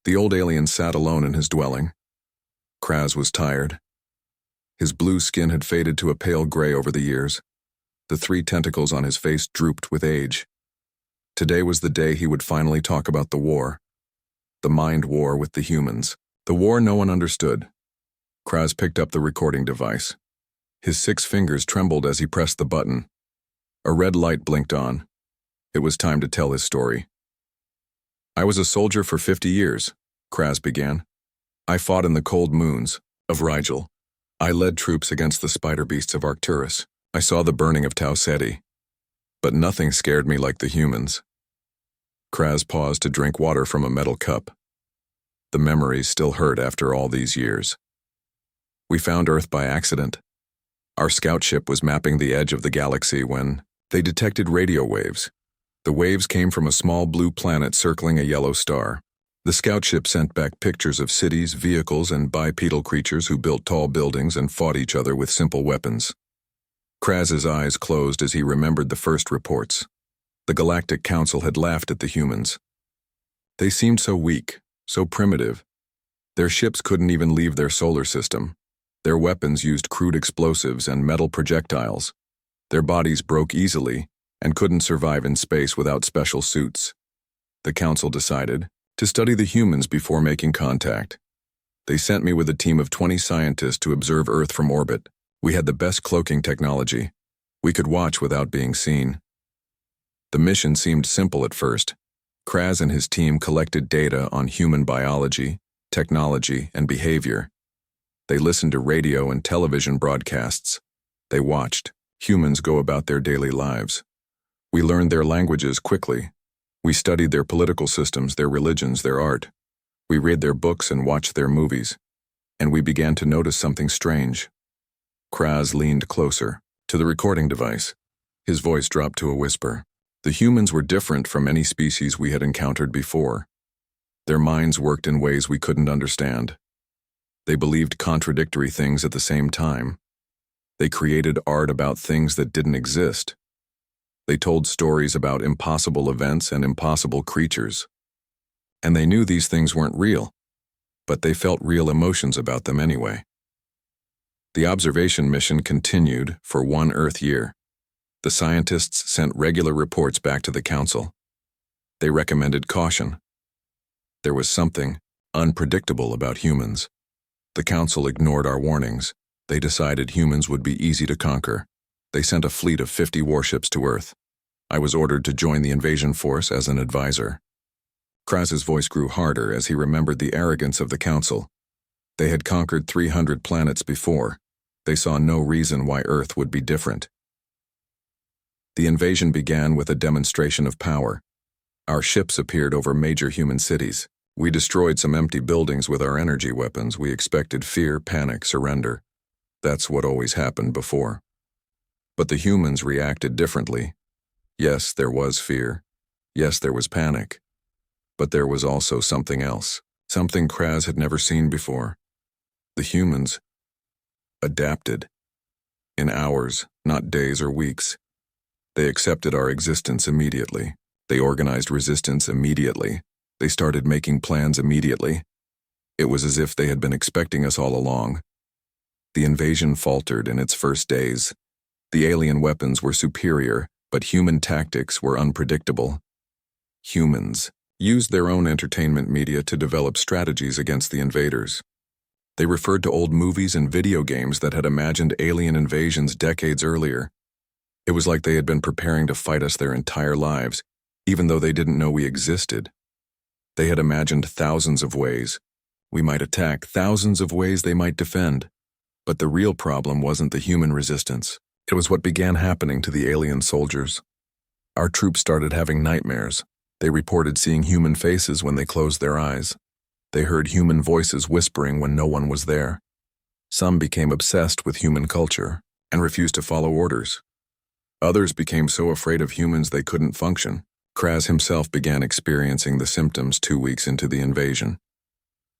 The old alien sat alone in his dwelling. Kraz was tired. His blue skin had faded to a pale gray over the years. The 3 tentacles on his face drooped with age. Today was the day he would finally talk about the war. The mind war with the humans. The war no one understood. Kraz picked up the recording device. His 6 fingers trembled as he pressed the button. A red light blinked on. It was time to tell his story. I was a soldier for 50 years, Kraz began. I fought in the cold moons of Rigel. I led troops against the spider beasts of Arcturus. I saw the burning of Tau Ceti. But nothing scared me like the humans. Kraz paused to drink water from a metal cup. The memories still hurt after all these years. We found Earth by accident. Our scout ship was mapping the edge of the galaxy when they detected radio waves. The waves came from a small blue planet circling a yellow star. The scout ship sent back pictures of cities, vehicles, and bipedal creatures who built tall buildings and fought each other with simple weapons. Kraz's eyes closed as he remembered the first reports. The Galactic Council had laughed at the humans. They seemed so weak, so primitive. Their ships couldn't even leave their solar system. Their weapons used crude explosives and metal projectiles. Their bodies broke easily and couldn't survive in space without special suits. The Council decided to study the humans before making contact. They sent me with a team of 20 scientists to observe Earth from orbit. We had the best cloaking technology. We could watch without being seen. The mission seemed simple at first. Kraz and his team collected data on human biology, technology, and behavior. They listened to radio and television broadcasts. They watched humans go about their daily lives. We learned their languages quickly. We studied their political systems, their religions, their art. We read their books and watched their movies. And we began to notice something strange. Kraz leaned closer to the recording device. His voice dropped to a whisper. The humans were different from any species we had encountered before. Their minds worked in ways we couldn't understand. They believed contradictory things at the same time. They created art about things that didn't exist. They told stories about impossible events and impossible creatures. And they knew these things weren't real, but they felt real emotions about them anyway. The observation mission continued for 1 Earth year. The scientists sent regular reports back to the Council. They recommended caution. There was something unpredictable about humans. The Council ignored our warnings. They decided humans would be easy to conquer. They sent a fleet of 50 warships to Earth. I was ordered to join the invasion force as an advisor. Kraz's voice grew harder as he remembered the arrogance of the Council. They had conquered 300 planets before. They saw no reason why Earth would be different. The invasion began with a demonstration of power. Our ships appeared over major human cities. We destroyed some empty buildings with our energy weapons. We expected fear, panic, surrender. That's what always happened before. But the humans reacted differently. Yes, there was fear. Yes, there was panic. But there was also something else, something Kraz had never seen before. The humans adapted. In hours, not days or weeks. They accepted our existence immediately. They organized resistance immediately. They started making plans immediately. It was as if they had been expecting us all along. The invasion faltered in its first days. The alien weapons were superior, but human tactics were unpredictable. Humans used their own entertainment media to develop strategies against the invaders. They referred to old movies and video games that had imagined alien invasions decades earlier. It was like they had been preparing to fight us their entire lives, even though they didn't know we existed. They had imagined thousands of ways we might attack, thousands of ways they might defend. But the real problem wasn't the human resistance. It was what began happening to the alien soldiers. Our troops started having nightmares. They reported seeing human faces when they closed their eyes. They heard human voices whispering when no one was there. Some became obsessed with human culture and refused to follow orders. Others became so afraid of humans they couldn't function. Kraz himself began experiencing the symptoms 2 weeks into the invasion.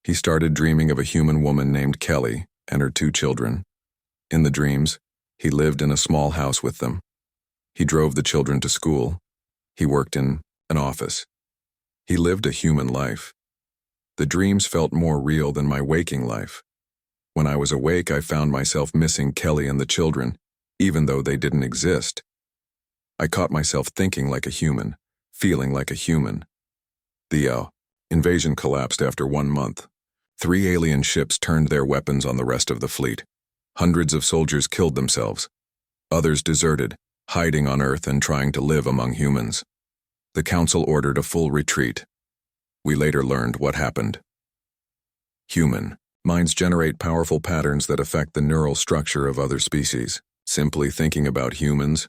He started dreaming of a human woman named Kelly and her 2 children. In the dreams, he lived in a small house with them. He drove the children to school. He worked in an office. He lived a human life. The dreams felt more real than my waking life. When I was awake, I found myself missing Kelly and the children, even though they didn't exist. I caught myself thinking like a human, feeling like a human. The invasion collapsed after 1 month. 3 alien ships turned their weapons on the rest of the fleet. Hundreds of soldiers killed themselves. Others deserted, hiding on Earth and trying to live among humans. The Council ordered a full retreat. We later learned what happened. Human minds generate powerful patterns that affect the neural structure of other species. Simply thinking about humans,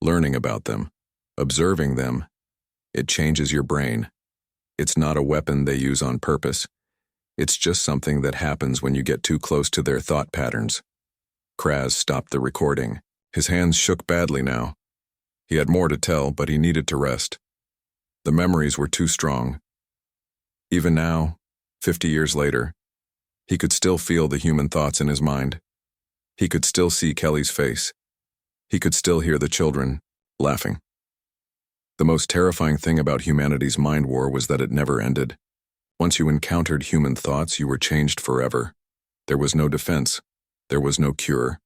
learning about them, observing them, it changes your brain. It's not a weapon they use on purpose. It's just something that happens when you get too close to their thought patterns. Kraz stopped the recording. His hands shook badly now. He had more to tell, but he needed to rest. The memories were too strong. Even now, 50 years later, he could still feel the human thoughts in his mind. He could still see Kelly's face. He could still hear the children laughing. The most terrifying thing about humanity's mind war was that it never ended. Once you encountered human thoughts, you were changed forever. There was no defense. There was no cure.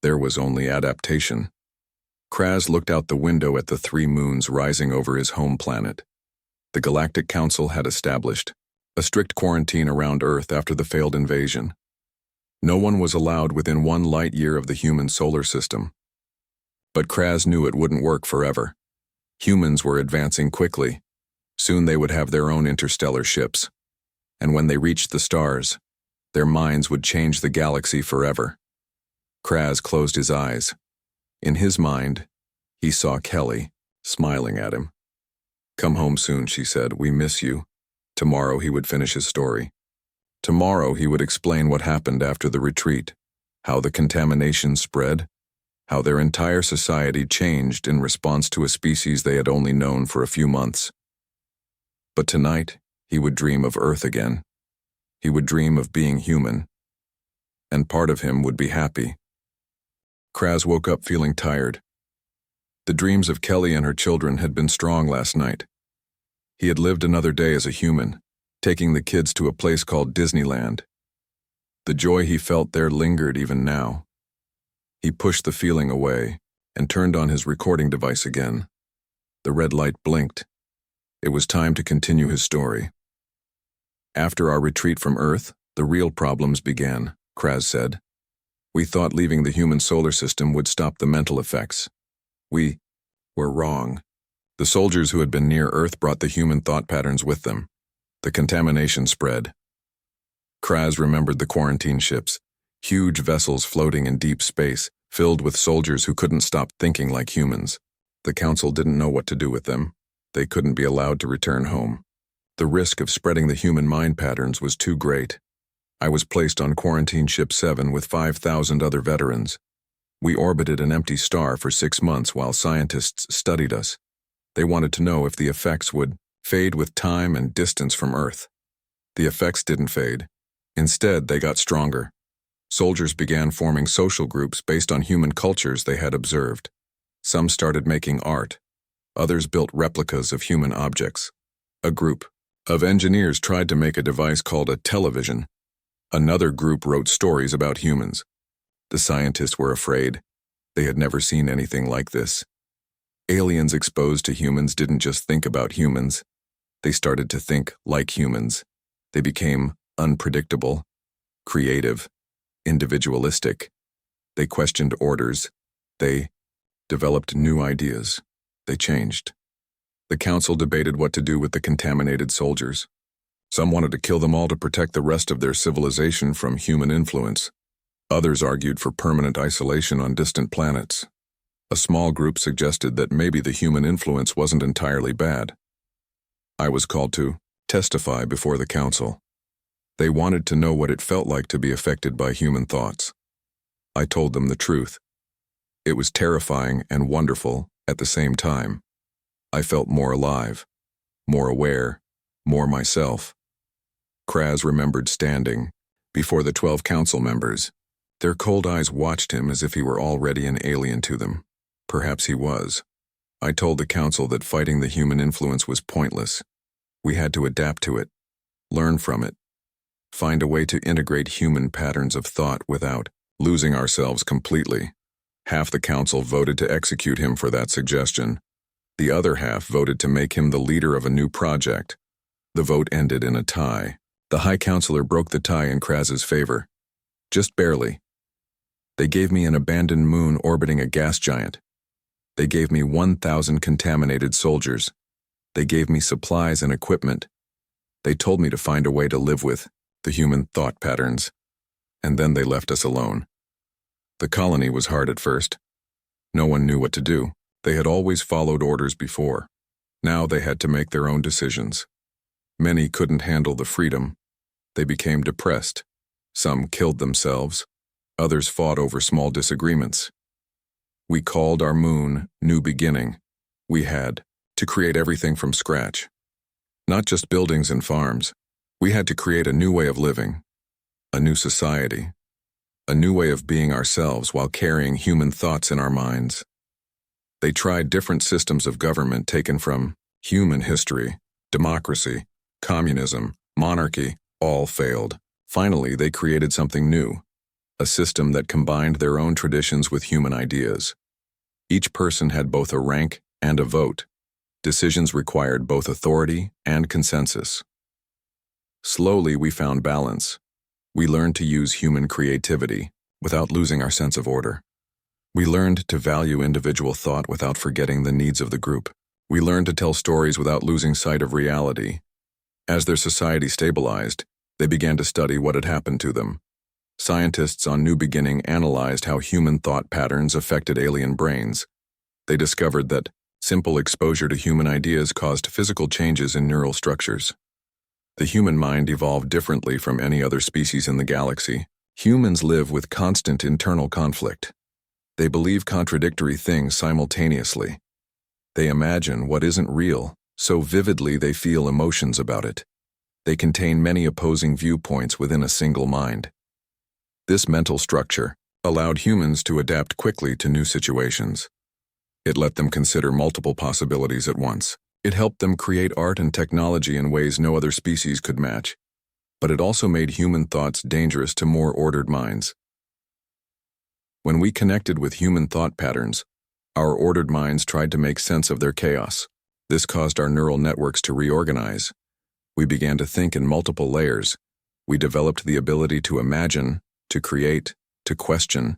There was only adaptation. Kraz looked out the window at the 3 moons rising over his home planet. The Galactic Council had established a strict quarantine around Earth after the failed invasion. No one was allowed within 1 light year of the human solar system. But Kraz knew it wouldn't work forever. Humans were advancing quickly. Soon they would have their own interstellar ships. And when they reached the stars, their minds would change the galaxy forever. Kraz closed his eyes. In his mind, he saw Kelly, smiling at him. "Come home soon," she said. "We miss you." Tomorrow he would finish his story. Tomorrow he would explain what happened after the retreat, how the contamination spread, how their entire society changed in response to a species they had only known for a few months. But tonight, he would dream of Earth again. He would dream of being human. And part of him would be happy. Kraz woke up feeling tired. The dreams of Kelly and her children had been strong last night. He had lived another day as a human, taking the kids to a place called Disneyland. The joy he felt there lingered even now. He pushed the feeling away and turned on his recording device again. The red light blinked. It was time to continue his story. "After our retreat from Earth, the real problems began," Kraz said. "We thought leaving the human solar system would stop the mental effects. We were wrong. The soldiers who had been near Earth brought the human thought patterns with them. The contamination spread." Kraz remembered the quarantine ships, huge vessels floating in deep space, filled with soldiers who couldn't stop thinking like humans. The Council didn't know what to do with them. They couldn't be allowed to return home. The risk of spreading the human mind patterns was too great. I was placed on Quarantine Ship 7 with 5,000 other veterans. We orbited an empty star for 6 months while scientists studied us. They wanted to know if the effects would fade with time and distance from Earth. The effects didn't fade. Instead, they got stronger. Soldiers began forming social groups based on human cultures they had observed. Some started making art. Others built replicas of human objects. A group of engineers tried to make a device called a television. Another group wrote stories about humans. The scientists were afraid. They had never seen anything like this. Aliens exposed to humans didn't just think about humans. They started to think like humans. They became unpredictable, creative, individualistic. They questioned orders. They developed new ideas. They changed. The Council debated what to do with the contaminated soldiers. Some wanted to kill them all to protect the rest of their civilization from human influence. Others argued for permanent isolation on distant planets. A small group suggested that maybe the human influence wasn't entirely bad. I was called to testify before the Council. They wanted to know what it felt like to be affected by human thoughts. I told them the truth. It was terrifying and wonderful at the same time. I felt more alive, more aware, more myself. Kraz remembered standing before the 12 council members. Their cold eyes watched him as if he were already an alien to them. Perhaps he was. I told the council that fighting the human influence was pointless. We had to adapt to it, learn from it, find a way to integrate human patterns of thought without losing ourselves completely. Half the council voted to execute him for that suggestion. The other half voted to make him the leader of a new project. The vote ended in a tie. The High Counselor broke the tie in Kraz's favor. Just barely. They gave me an abandoned moon orbiting a gas giant. They gave me 1,000 contaminated soldiers. They gave me supplies and equipment. They told me to find a way to live with the human thought patterns. And then they left us alone. The colony was hard at first. No one knew what to do. They had always followed orders before. Now they had to make their own decisions. Many couldn't handle the freedom. They became depressed. Some killed themselves. Others fought over small disagreements. We called our moon New Beginning. We had to create everything from scratch. Not just buildings and farms. We had to create a new way of living, a new society, a new way of being ourselves while carrying human thoughts in our minds. They tried different systems of government taken from human history, democracy, communism, monarchy, all failed. Finally, they created something new, a system that combined their own traditions with human ideas. Each person had both a rank and a vote. Decisions required both authority and consensus. Slowly, we found balance. We learned to use human creativity without losing our sense of order. We learned to value individual thought without forgetting the needs of the group. We learned to tell stories without losing sight of reality. As their society stabilized, they began to study what had happened to them. Scientists on New Beginning analyzed how human thought patterns affected alien brains. They discovered that simple exposure to human ideas caused physical changes in neural structures. The human mind evolved differently from any other species in the galaxy. Humans live with constant internal conflict. They believe contradictory things simultaneously. They imagine what isn't real, so vividly they feel emotions about it. They contain many opposing viewpoints within a single mind. This mental structure allowed humans to adapt quickly to new situations. It let them consider multiple possibilities at once. It helped them create art and technology in ways no other species could match. But it also made human thoughts dangerous to more ordered minds. When we connected with human thought patterns, our ordered minds tried to make sense of their chaos. This caused our neural networks to reorganize. We began to think in multiple layers. We developed the ability to imagine, to create, to question.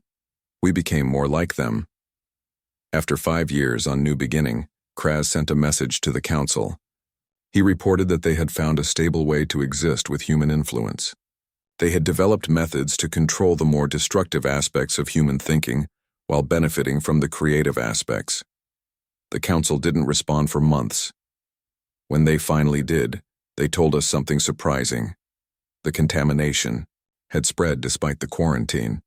We became more like them. After 5 years on New Beginning, Kraz sent a message to the council. He reported that they had found a stable way to exist with human influence. They had developed methods to control the more destructive aspects of human thinking while benefiting from the creative aspects. The council didn't respond for months. When they finally did, they told us something surprising. The contamination had spread despite the quarantine.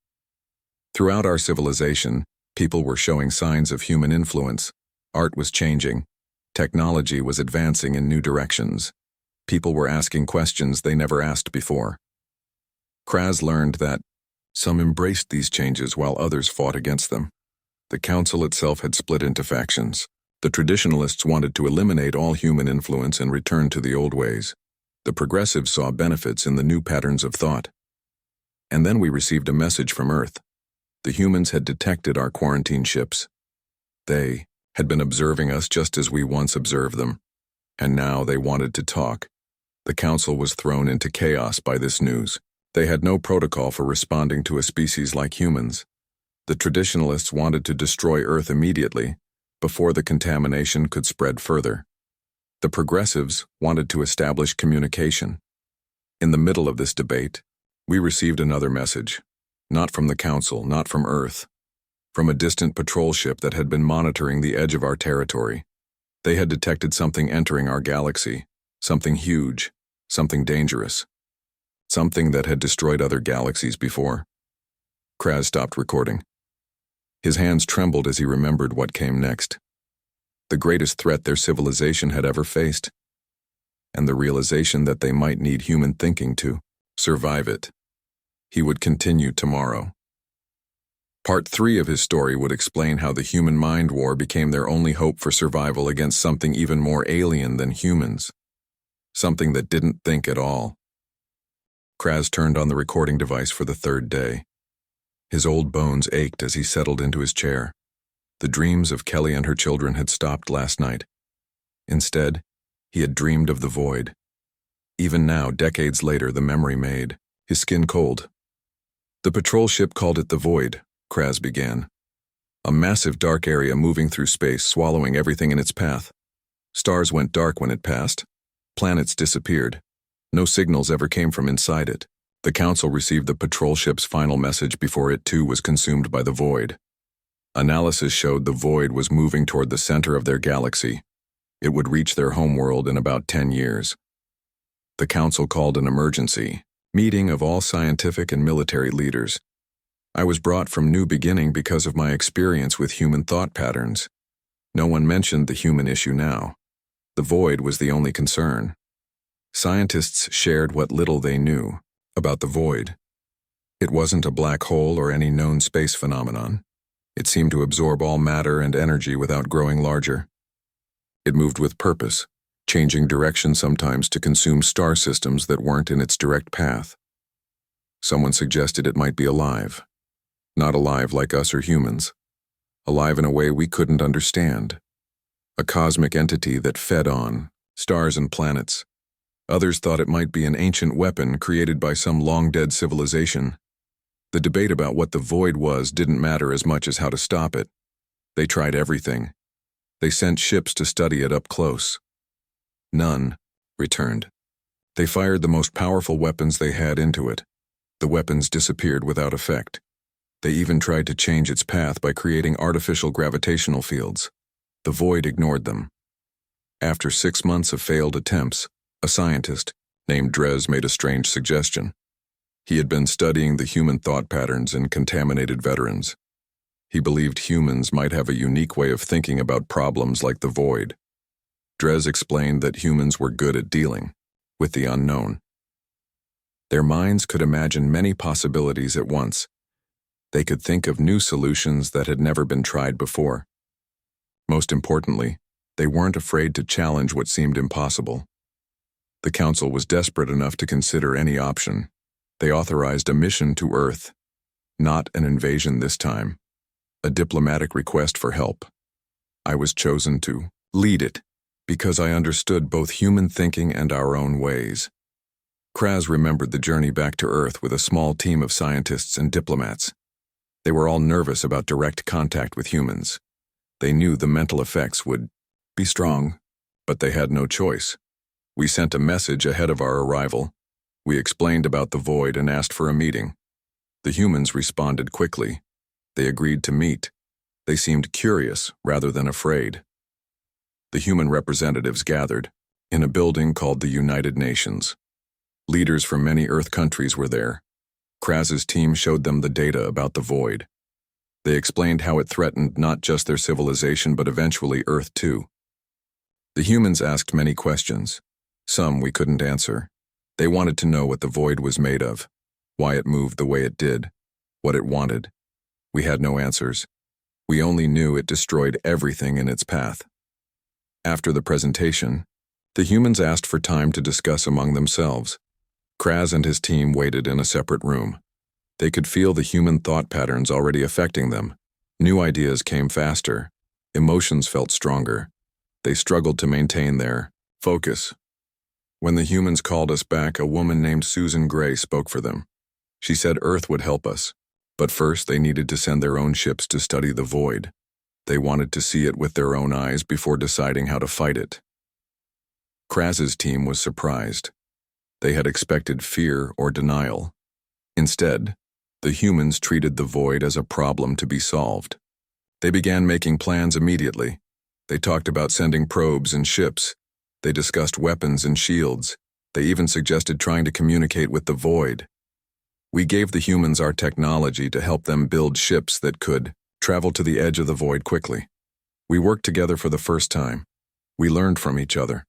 Throughout our civilization, people were showing signs of human influence. Art was changing. Technology was advancing in new directions. People were asking questions they never asked before. Kraz learned that some embraced these changes while others fought against them. The council itself had split into factions. The traditionalists wanted to eliminate all human influence and return to the old ways. The progressives saw benefits in the new patterns of thought. And then we received a message from Earth. The humans had detected our quarantine ships. They had been observing us just as we once observed them. And now they wanted to talk. The council was thrown into chaos by this news. They had no protocol for responding to a species like humans. The traditionalists wanted to destroy Earth immediately, before the contamination could spread further. The progressives wanted to establish communication. In the middle of this debate, we received another message. Not from the council, not from Earth. From a distant patrol ship that had been monitoring the edge of our territory. They had detected something entering our galaxy. Something huge. Something dangerous. Something that had destroyed other galaxies before. Kraz stopped recording. His hands trembled as he remembered what came next. The greatest threat their civilization had ever faced. And the realization that they might need human thinking to survive it. He would continue tomorrow. Part 3 of his story would explain how the human mind war became their only hope for survival against something even more alien than humans. Something that didn't think at all. Kraz turned on the recording device for the third day. His old bones ached as he settled into his chair. The dreams of Kelly and her children had stopped last night. Instead, he had dreamed of the void. Even now, decades later, the memory made his skin cold. The patrol ship called it the Void, Kraz began. A massive dark area moving through space, swallowing everything in its path. Stars went dark when it passed. Planets disappeared. No signals ever came from inside it. The Council received the patrol ship's final message before it too was consumed by the Void. Analysis showed the Void was moving toward the center of their galaxy. It would reach their homeworld in about 10 years. The Council called an emergency meeting of all scientific and military leaders. I was brought from New Beginning because of my experience with human thought patterns. No one mentioned the human issue now. The Void was the only concern. Scientists shared what little they knew about the Void. It wasn't a black hole or any known space phenomenon. It seemed to absorb all matter and energy without growing larger. It moved with purpose, changing direction sometimes to consume star systems that weren't in its direct path. Someone suggested it might be alive. Not alive like us or humans. Alive in a way we couldn't understand. A cosmic entity that fed on stars and planets. Others thought it might be an ancient weapon created by some long-dead civilization. The debate about what the Void was didn't matter as much as how to stop it. They tried everything. They sent ships to study it up close. None returned. They fired the most powerful weapons they had into it. The weapons disappeared without effect. They even tried to change its path by creating artificial gravitational fields. The Void ignored them. After 6 months of failed attempts, a scientist named Drez made a strange suggestion. He had been studying the human thought patterns in contaminated veterans. He believed humans might have a unique way of thinking about problems like the Void. Drez explained that humans were good at dealing with the unknown. Their minds could imagine many possibilities at once. They could think of new solutions that had never been tried before. Most importantly, they weren't afraid to challenge what seemed impossible. The Council was desperate enough to consider any option. They authorized a mission to Earth. Not an invasion this time. A diplomatic request for help. I was chosen to lead it because I understood both human thinking and our own ways. Kraz remembered the journey back to Earth with a small team of scientists and diplomats. They were all nervous about direct contact with humans. They knew the mental effects would be strong, but they had no choice. We sent a message ahead of our arrival. We explained about the Void and asked for a meeting. The humans responded quickly. They agreed to meet. They seemed curious rather than afraid. The human representatives gathered in a building called the United Nations. Leaders from many Earth countries were there. Kraz's team showed them the data about the Void. They explained how it threatened not just their civilization but eventually Earth too. The humans asked many questions. Some we couldn't answer. They wanted to know what the Void was made of, why it moved the way it did, what it wanted. We had no answers. We only knew it destroyed everything in its path. After the presentation, the humans asked for time to discuss among themselves. Kraz and his team waited in a separate room. They could feel the human thought patterns already affecting them. New ideas came faster. Emotions felt stronger. They struggled to maintain their focus. When the humans called us back, a woman named Susan Gray spoke for them. She said Earth would help us, but first they needed to send their own ships to study the Void. They wanted to see it with their own eyes before deciding how to fight it. Kraz's team was surprised. They had expected fear or denial. Instead, the humans treated the Void as a problem to be solved. They began making plans immediately. They talked about sending probes and ships. They discussed weapons and shields. They even suggested trying to communicate with the Void. We gave the humans our technology to help them build ships that could travel to the edge of the Void quickly. We worked together for the first time. We learned from each other.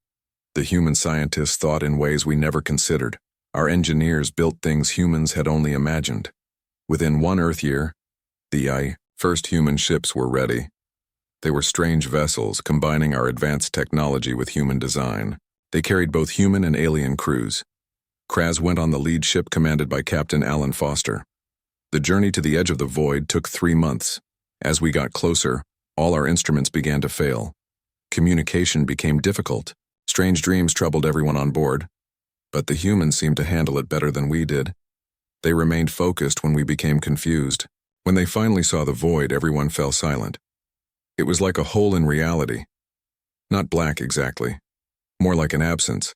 The human scientists thought in ways we never considered. Our engineers built things humans had only imagined. Within 1 Earth year, the first human ships were ready. They were strange vessels combining our advanced technology with human design. They carried both human and alien crews. Kraz went on the lead ship commanded by Captain Alan Foster. The journey to the edge of the void took 3 months. As we got closer, all our instruments began to fail. Communication became difficult. Strange dreams troubled everyone on board. But the humans seemed to handle it better than we did. They remained focused when we became confused. When they finally saw the void, everyone fell silent. It was like a hole in reality. Not black exactly. More like an absence.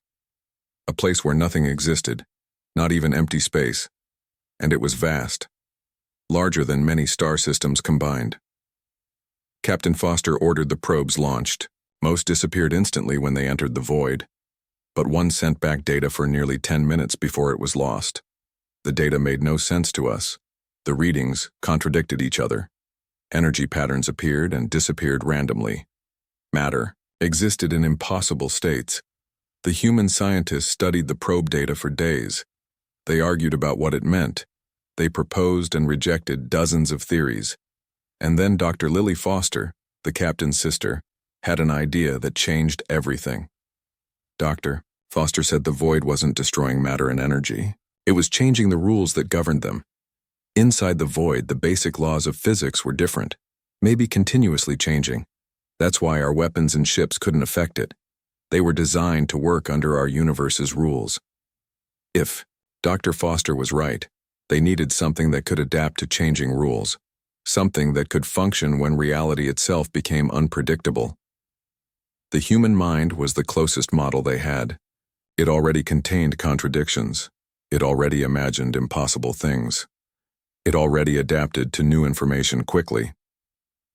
A place where nothing existed, not even empty space. And it was vast. Larger than many star systems combined. Captain Foster ordered the probes launched. Most disappeared instantly when they entered the void. But one sent back data for nearly 10 minutes before it was lost. The data made no sense to us. The readings contradicted each other. Energy patterns appeared and disappeared randomly. Matter existed in impossible states. The human scientists studied the probe data for days. They argued about what it meant. They proposed and rejected dozens of theories. And then Dr. Lily Foster, the captain's sister, had an idea that changed everything. Doctor, Foster said the void wasn't destroying matter and energy. It was changing the rules that governed them. Inside the void, the basic laws of physics were different, maybe continuously changing. That's why our weapons and ships couldn't affect it. They were designed to work under our universe's rules. If Dr. Foster was right, they needed something that could adapt to changing rules, something that could function when reality itself became unpredictable. The human mind was the closest model they had. It already contained contradictions. It already imagined impossible things. It already adapted to new information quickly.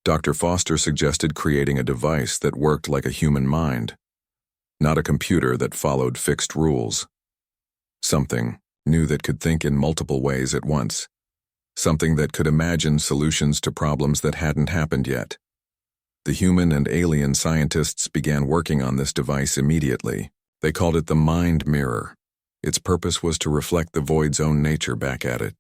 Dr. Foster suggested creating a device that worked like a human mind, not a computer that followed fixed rules. Something new that could think in multiple ways at once. Something that could imagine solutions to problems that hadn't happened yet. The human and alien scientists began working on this device immediately. They called it the mind mirror. Its purpose was to reflect the void's own nature back at it,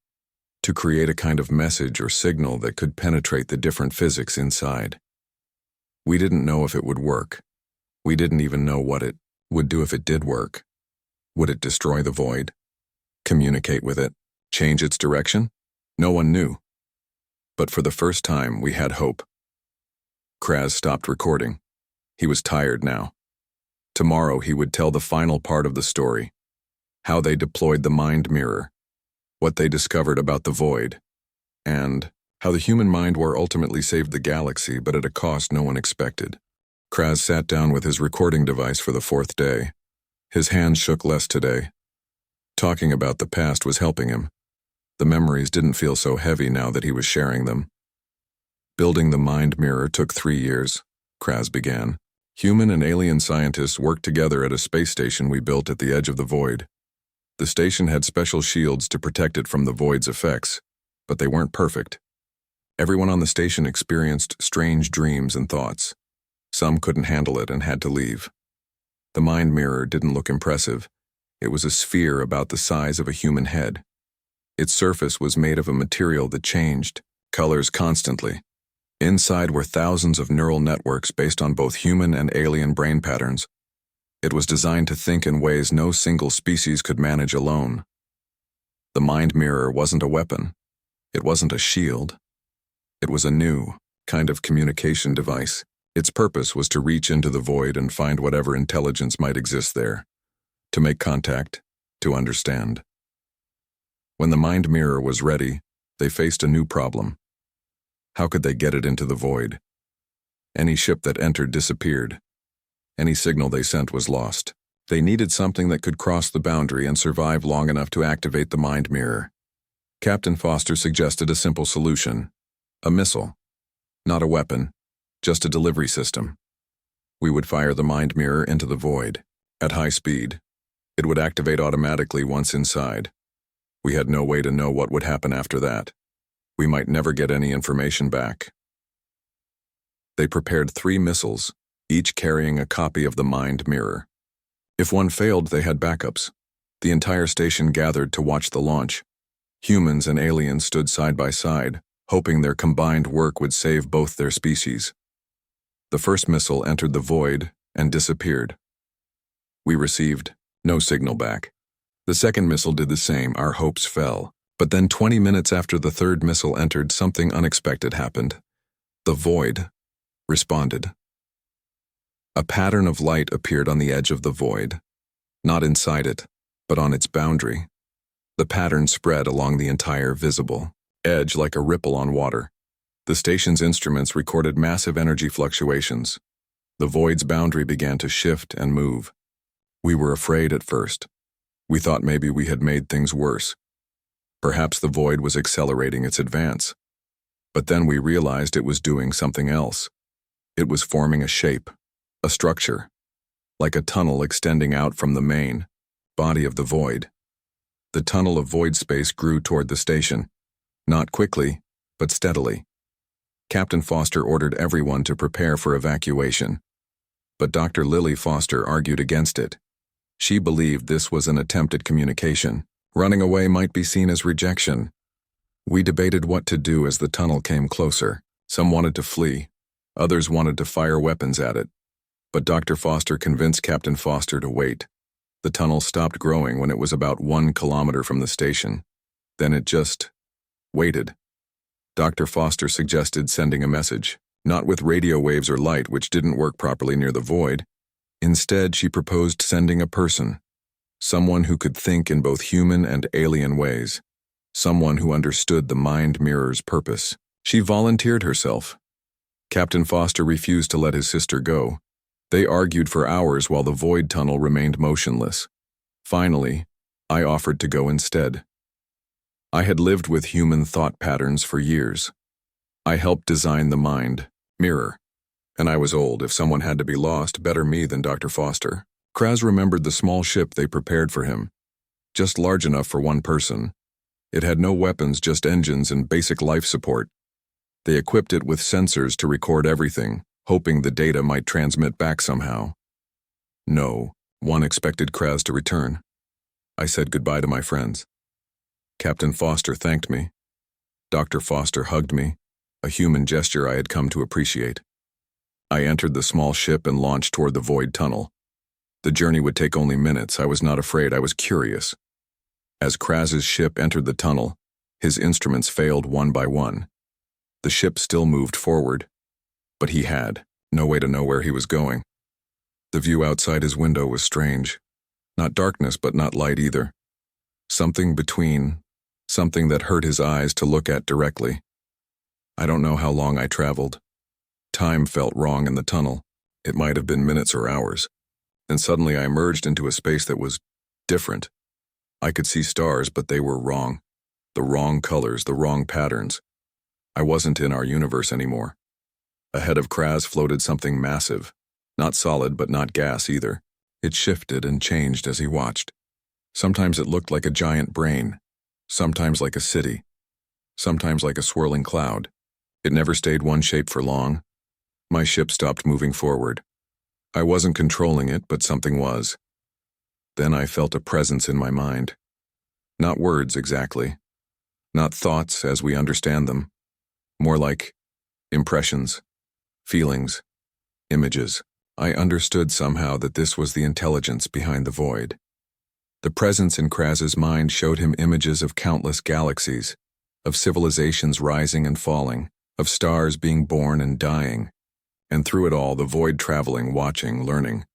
to create a kind of message or signal that could penetrate the different physics inside. We didn't know if it would work. We didn't even know what it would do if it did work. Would it destroy the void? Communicate with it? Change its direction? No one knew. But for the first time, we had hope. Kraz stopped recording. He was tired now. Tomorrow he would tell the final part of the story. How they deployed the mind mirror. What they discovered about the void. And how the human mind war ultimately saved the galaxy, but at a cost no one expected. Kraz sat down with his recording device for the 4th day. His hands shook less today. Talking about the past was helping him. The memories didn't feel so heavy now that he was sharing them. Building the mind mirror took 3 years, Kraz began. Human and alien scientists worked together at a space station we built at the edge of the void. The station had special shields to protect it from the void's effects, but they weren't perfect. Everyone on the station experienced strange dreams and thoughts. Some couldn't handle it and had to leave. The mind mirror didn't look impressive. It was a sphere about the size of a human head. Its surface was made of a material that changed, colors constantly. Inside were thousands of neural networks based on both human and alien brain patterns. It was designed to think in ways no single species could manage alone. The mind mirror wasn't a weapon. It wasn't a shield. It was a new kind of communication device. Its purpose was to reach into the void and find whatever intelligence might exist there, to make contact, to understand. When the mind mirror was ready, they faced a new problem. How could they get it into the void? Any ship that entered disappeared. Any signal they sent was lost. They needed something that could cross the boundary and survive long enough to activate the mind mirror. Captain Foster suggested a simple solution. A missile. Not a weapon, just a delivery system. We would fire the mind mirror into the void. At high speed. It would activate automatically once inside. We had no way to know what would happen after that. We might never get any information back. They prepared 3 missiles, each carrying a copy of the mind mirror. If one failed, they had backups. The entire station gathered to watch the launch. Humans and aliens stood side by side, hoping their combined work would save both their species. The first missile entered the void and disappeared. We received no signal back. The second missile did the same. Our hopes fell. But then 20 minutes after the third missile entered, something unexpected happened. The void responded. A pattern of light appeared on the edge of the void. Not inside it, but on its boundary. The pattern spread along the entire visible edge like a ripple on water. The station's instruments recorded massive energy fluctuations. The void's boundary began to shift and move. We were afraid at first. We thought maybe we had made things worse. Perhaps the void was accelerating its advance. But then we realized it was doing something else. It was forming a shape, a structure, like a tunnel extending out from the main body of the void. The tunnel of void space grew toward the station, not quickly, but steadily. Captain Foster ordered everyone to prepare for evacuation. But Dr. Lily Foster argued against it. She believed this was an attempt at communication. Running away might be seen as rejection. We debated what to do as the tunnel came closer. Some wanted to flee. Others wanted to fire weapons at it. But Dr. Foster convinced Captain Foster to wait. The tunnel stopped growing when it was about 1 kilometer from the station. Then it just waited. Dr. Foster suggested sending a message, not with radio waves or light, which didn't work properly near the void. Instead, she proposed sending a person, someone who could think in both human and alien ways, someone who understood the mind mirror's purpose. She volunteered herself. Captain Foster refused to let his sister go. They argued for hours while the void tunnel remained motionless. Finally, I offered to go instead. I had lived with human thought patterns for years. I helped design the mind mirror. And I was old. If someone had to be lost, better me than Dr. Foster. Kraz remembered the small ship they prepared for him, just large enough for one person. It had no weapons, just engines and basic life support. They equipped it with sensors to record everything, hoping the data might transmit back somehow. No one expected Kraz to return. I said goodbye to my friends. Captain Foster thanked me. Dr. Foster hugged me, a human gesture I had come to appreciate. I entered the small ship and launched toward the void tunnel. The journey would take only minutes. I was not afraid. I was curious. As Kraz's ship entered the tunnel, his instruments failed one by one. The ship still moved forward, but he had no way to know where he was going. The view outside his window was strange. Not darkness, but not light either. Something between, something that hurt his eyes to look at directly. I don't know how long I traveled. Time felt wrong in the tunnel. It might have been minutes or hours. And suddenly I emerged into a space that was different. I could see stars, but they were wrong. The wrong colors, the wrong patterns. I wasn't in our universe anymore. Ahead of Kraz floated something massive. Not solid, but not gas either. It shifted and changed as he watched. Sometimes it looked like a giant brain. Sometimes like a city. Sometimes like a swirling cloud. It never stayed one shape for long. My ship stopped moving forward. I wasn't controlling it, but something was. Then I felt a presence in my mind. Not words exactly. Not thoughts as we understand them. More like impressions, feelings, images. I understood somehow that this was the intelligence behind the void. The presence in Kraz's mind showed him images of countless galaxies, of civilizations rising and falling, of stars being born and dying. And through it all, the void traveling, watching, learning.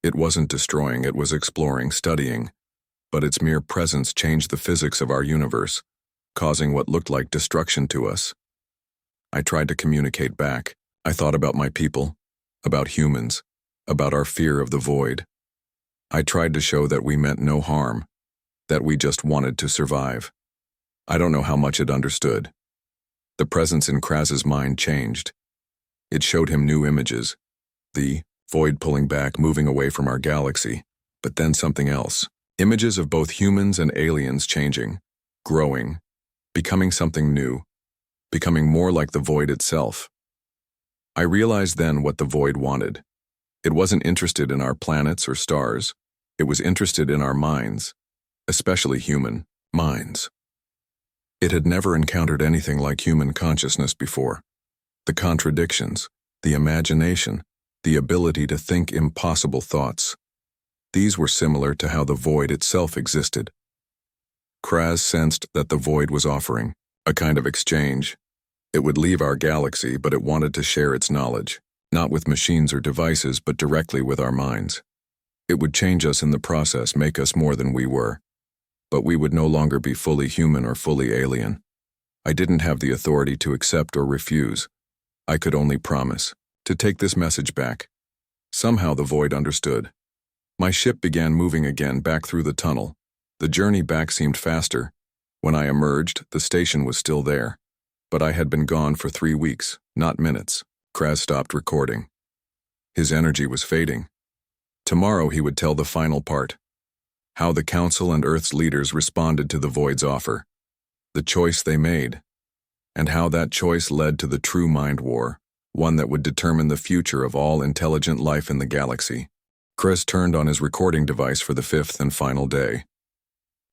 It wasn't destroying, it was exploring, studying. But its mere presence changed the physics of our universe, causing what looked like destruction to us. I tried to communicate back. I thought about my people, about humans, about our fear of the void. I tried to show that we meant no harm, that we just wanted to survive. I don't know how much it understood. The presence in Kraz's mind changed. It showed him new images. The void pulling back, moving away from our galaxy. But then something else. Images of both humans and aliens changing, growing, becoming something new, becoming more like the void itself. I realized then what the void wanted. It wasn't interested in our planets or stars. It was interested in our minds, especially human minds. It had never encountered anything like human consciousness before. The contradictions, the imagination, the ability to think impossible thoughts. These were similar to how the void itself existed. Kraz sensed that the void was offering a kind of exchange. It would leave our galaxy, but it wanted to share its knowledge, not with machines or devices, but directly with our minds. It would change us in the process, make us more than we were. But we would no longer be fully human or fully alien. I didn't have the authority to accept or refuse. I could only promise to take this message back. Somehow the void understood. My ship began moving again back through the tunnel. The journey back seemed faster. When I emerged, the station was still there. But I had been gone for 3 weeks, not minutes. Kraz stopped recording. His energy was fading. Tomorrow he would tell the final part. How the Council and Earth's leaders responded to the Void's offer. The choice they made. And how that choice led to the true mind war, one that would determine the future of all intelligent life in the galaxy. Kraz turned on his recording device for the 5th and final day.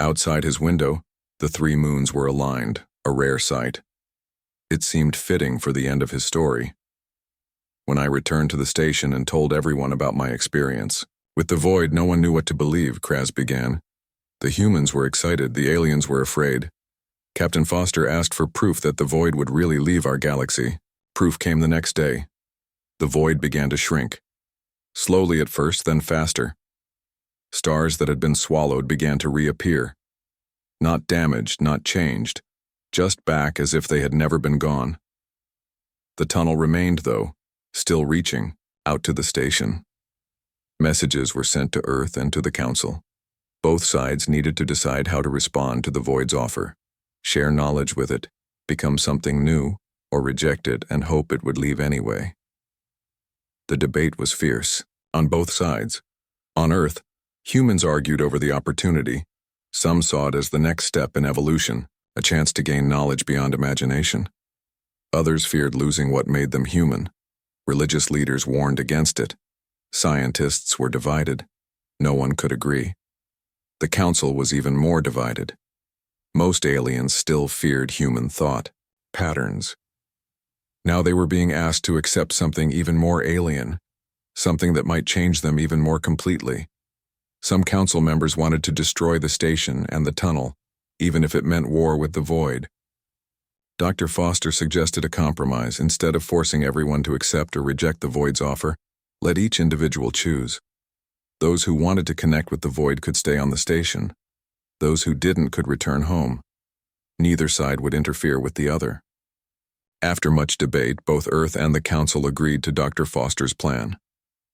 Outside his window, the 3 moons were aligned, a rare sight. It seemed fitting for the end of his story. When I returned to the station and told everyone about my experience, with the void, no one knew what to believe, Kraz began. The humans were excited, the aliens were afraid. Captain Foster asked for proof that the void would really leave our galaxy. Proof came the next day. The void began to shrink. Slowly at first, then faster. Stars that had been swallowed began to reappear. Not damaged, not changed, just back as if they had never been gone. The tunnel remained, though, still reaching out to the station. Messages were sent to Earth and to the Council. Both sides needed to decide how to respond to the Void's offer. Share knowledge with it, become something new, or reject it and hope it would leave anyway. The debate was fierce, on both sides. On Earth, humans argued over the opportunity. Some saw it as the next step in evolution, a chance to gain knowledge beyond imagination. Others feared losing what made them human. Religious leaders warned against it. Scientists were divided. No one could agree. The Council was even more divided. Most aliens still feared human thought, patterns. Now they were being asked to accept something even more alien, something that might change them even more completely. Some Council members wanted to destroy the station and the tunnel, even if it meant war with the Void. Dr. Foster suggested a compromise. Instead of forcing everyone to accept or reject the Void's offer, let each individual choose. Those who wanted to connect with the Void could stay on the station. Those who didn't could return home. Neither side would interfere with the other. After much debate, both Earth and the Council agreed to Dr. Foster's plan.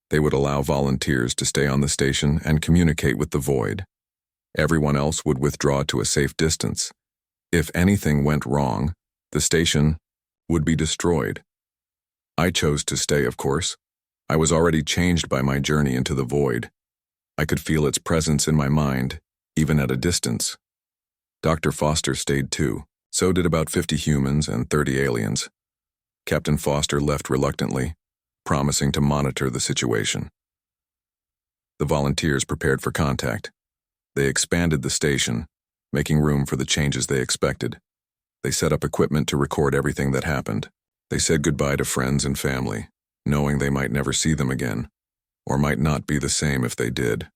They would allow volunteers to stay on the station and communicate with the Void. Everyone else would withdraw to a safe distance. If anything went wrong, the station would be destroyed. I chose to stay, of course. I was already changed by my journey into the Void. I could feel its presence in my mind, even at a distance. Dr. Foster stayed too. So did about 50 humans and 30 aliens. Captain Foster left reluctantly, promising to monitor the situation. The volunteers prepared for contact. They expanded the station, making room for the changes they expected. They set up equipment to record everything that happened. They said goodbye to friends and family, knowing they might never see them again, or might not be the same if they did.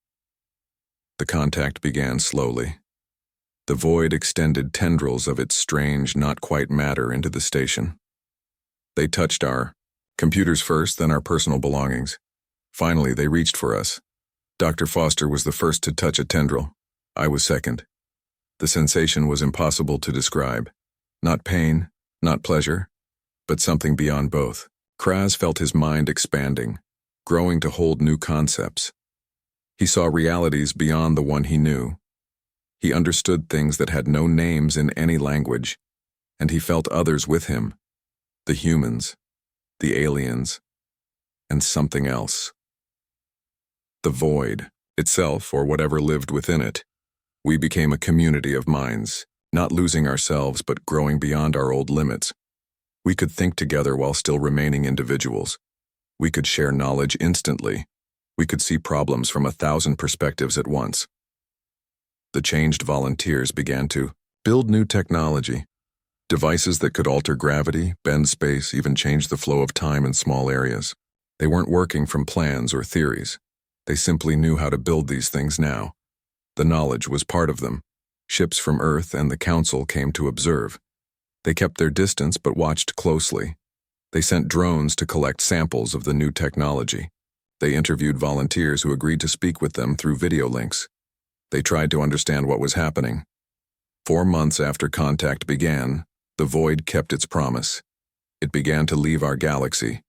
The contact began slowly. The Void extended tendrils of its strange, not-quite matter into the station. They touched our computers first, then our personal belongings. Finally, they reached for us. Dr. Foster was the first to touch a tendril. I was second. The sensation was impossible to describe. Not pain, not pleasure, but something beyond both. Kraz felt his mind expanding, growing to hold new concepts. He saw realities beyond the one he knew. He understood things that had no names in any language, and he felt others with him, the humans, the aliens, and something else. The Void itself, or whatever lived within it. We became a community of minds, not losing ourselves but growing beyond our old limits. We could think together while still remaining individuals. We could share knowledge instantly. We could see problems from 1,000 perspectives at once. The changed volunteers began to build new technology, devices that could alter gravity, bend space, even change the flow of time in small areas. They weren't working from plans or theories. They simply knew how to build these things now. The knowledge was part of them. Ships from Earth and the Council came to observe. They kept their distance but watched closely. They sent drones to collect samples of the new technology. They interviewed volunteers who agreed to speak with them through video links. They tried to understand what was happening. 4 months after contact began, the void kept its promise. It began to leave our galaxy.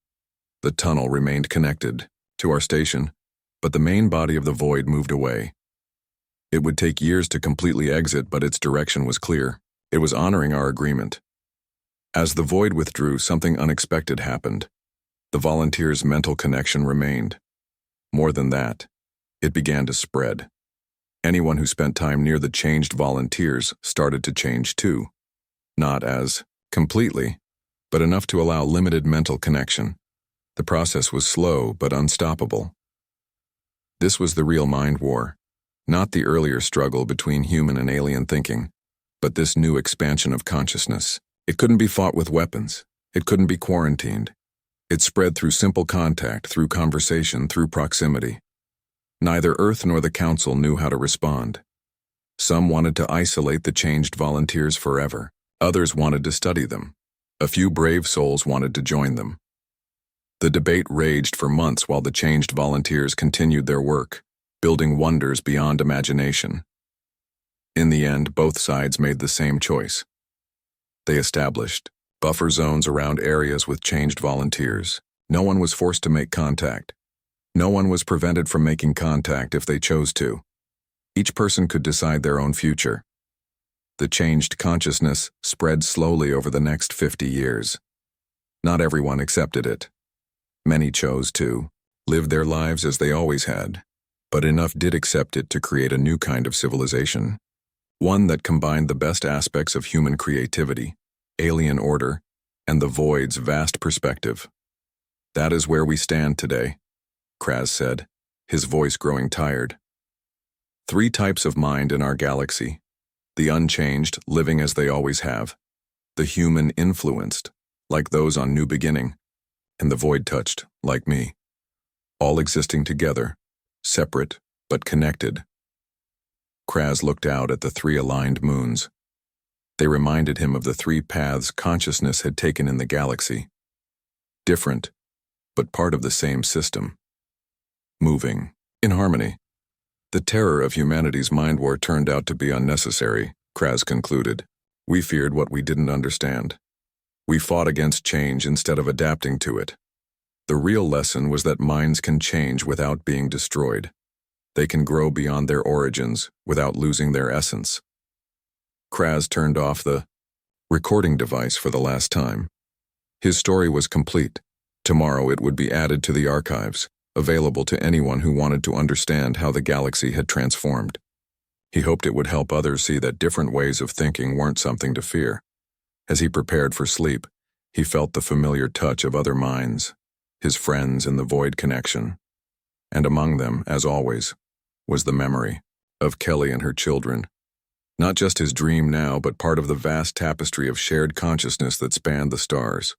The tunnel remained connected to our station, but the main body of the void moved away. It would take years to completely exit, but its direction was clear. It was honoring our agreement. As the void withdrew, something unexpected happened. The volunteers' mental connection remained. More than that, it began to spread. Anyone who spent time near the changed volunteers started to change too. Not as completely, but enough to allow limited mental connection. The process was slow but unstoppable. This was the real mind war, not the earlier struggle between human and alien thinking, but this new expansion of consciousness. It couldn't be fought with weapons. It couldn't be quarantined. It spread through simple contact, through conversation, through proximity. Neither Earth nor the Council knew how to respond. Some wanted to isolate the changed volunteers forever. Others wanted to study them. A few brave souls wanted to join them. The debate raged for months while the changed volunteers continued their work, building wonders beyond imagination. In the end, both sides made the same choice. They established buffer zones around areas with changed volunteers. No one was forced to make contact. No one was prevented from making contact if they chose to. Each person could decide their own future. The changed consciousness spread slowly over the next 50 years. Not everyone accepted it. Many chose to live their lives as they always had, but enough did accept it to create a new kind of civilization. One that combined the best aspects of human creativity, alien order, and the void's vast perspective. That is where we stand today, Kraz said, his voice growing tired. 3 types of mind in our galaxy. The unchanged, living as they always have. The human influenced, like those on New Beginning. And the void touched, like me. All existing together, separate but connected. Kraz looked out at the 3 aligned moons. They reminded him of the 3 paths consciousness had taken in the galaxy. Different, but part of the same system. Moving, in harmony. The terror of humanity's mind war turned out to be unnecessary, Kraz concluded. We feared what we didn't understand. We fought against change instead of adapting to it. The real lesson was that minds can change without being destroyed. They can grow beyond their origins without losing their essence. Kraz turned off the recording device for the last time. His story was complete. Tomorrow it would be added to the archives, available to anyone who wanted to understand how the galaxy had transformed. He hoped it would help others see that different ways of thinking weren't something to fear. As he prepared for sleep, he felt the familiar touch of other minds, his friends in the void connection. And among them, as always, was the memory of Kelly and her children. Not just his dream now, but part of the vast tapestry of shared consciousness that spanned the stars.